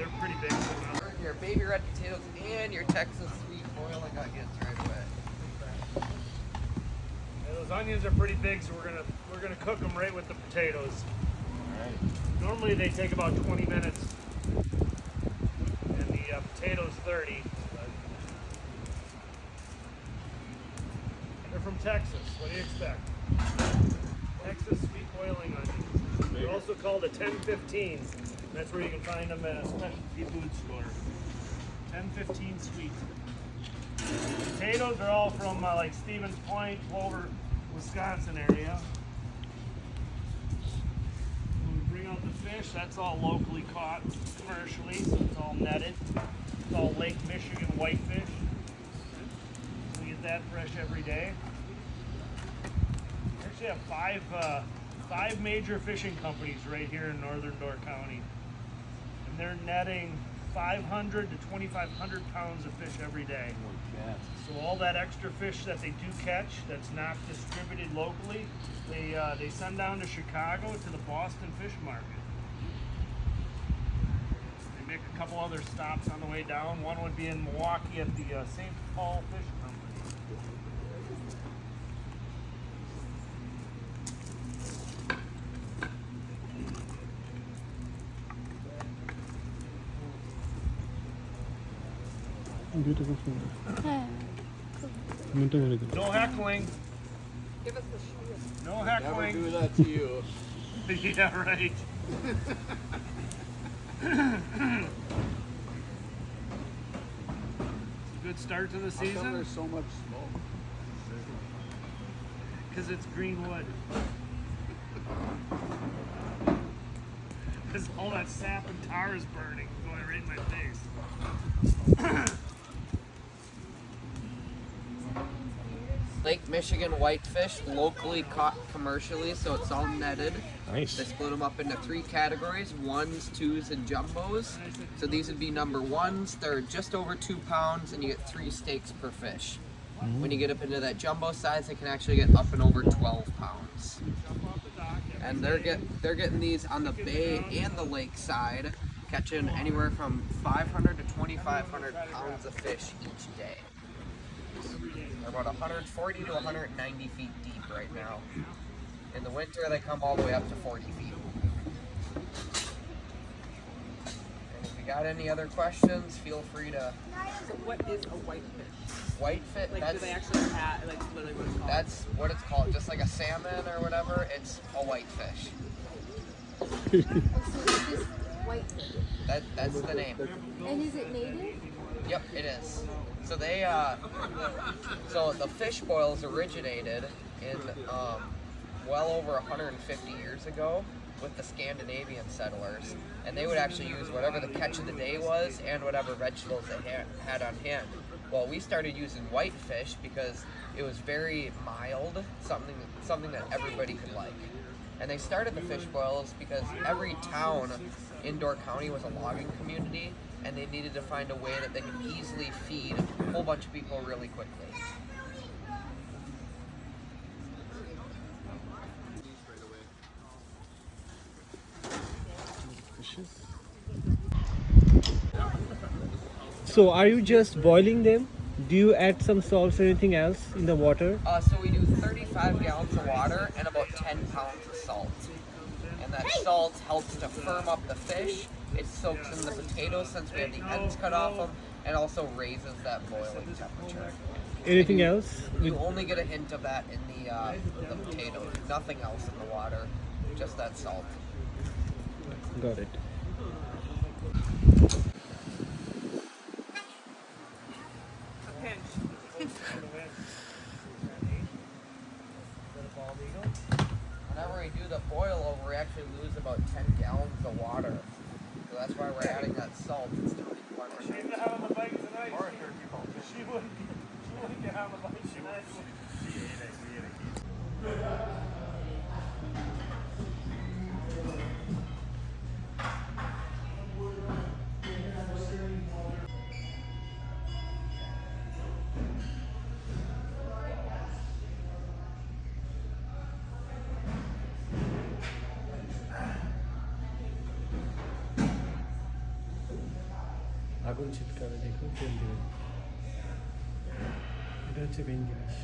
are pretty big. Your baby red potatoes and your Texas sweet boiling onions right away. Yeah, those onions are pretty big, so we're gonna cook them right with the potatoes. All right. Normally they take about 20 minutes, and the potatoes 30. But they're from Texas. What do you expect? Texas sweet boiling onions. They're also called a 1015. That's where you can find them at a specialty food store. 1015 sweet. Potatoes are all from like Stevens Point, Clover, Wisconsin area. When we bring out the fish, that's all locally caught commercially, so it's all netted. It's all Lake Michigan whitefish. So we get that fresh every day. We actually have five major fishing companies right here in northern Door County. And they're netting 500 to 2,500 pounds of fish every day. So all that extra fish that they do catch that's not distributed locally, they send down to Chicago to the Boston Fish Market. They make a couple other stops on the way down. One would be in Milwaukee at the St. Paul Fish Company. Beautiful food. No heckling. Give us the shoe. No heckling. Never do that to you. Yeah, right. Good start to the How come season there's so much smoke? because it's green wood. Because all that sap and tar is burning, going right in my face. Lake Michigan whitefish, locally caught commercially, so it's all netted. Nice. They split them up into 3 categories, 1s, 2s, and jumbos. So these would be number 1s. They're just over 2 pounds, and you get 3 steaks per fish. When you get up into that jumbo size, they can actually get up and over 12 pounds. And they're getting these on the bay and the lake side, catching anywhere from 500 to 2,500 pounds of fish each day. They're about 140 to 190 feet deep right now. In the winter, they come all the way up to 40 feet. And if you got any other questions, feel free to. So what is a whitefish? Whitefish, Like, do they actually have, like, literally what it's called? that's what it's called. Just like a salmon or whatever, it's a whitefish. Oh, so it's just whitefish. That's the name. And is it native? Yep, it is. So so the fish boils originated in well over 150 years ago with the Scandinavian settlers, and they would actually use whatever the catch of the day was and whatever vegetables they had on hand. Well, we started using whitefish because it was very mild, something that everybody could like. And they started the fish boils because every town in Door County was a logging community, and they needed to find a way that they could easily feed a whole bunch of people really quickly. So are you just boiling them? Do you add some salt or anything else in the water? So we do 35 gallons of water and about 10 pounds of salt. And that salt helps to firm up the fish. It soaks in the potatoes since we have the ends cut off them, and also raises that boiling temperature. Anything else? You only get a hint of that in the potatoes, nothing else in the water, just that salt. Got it. A pinch. Whenever we do the boil over, we actually lose about 10 gallons of water. So that's why we're adding that salt. It's to replenish She it. didn't have on the bike tonight. She wouldn't get on the bike tonight. She ate it. আগুন ছিটকাবে দেখুন তেল দেবেন এটা হচ্ছে main জিনিস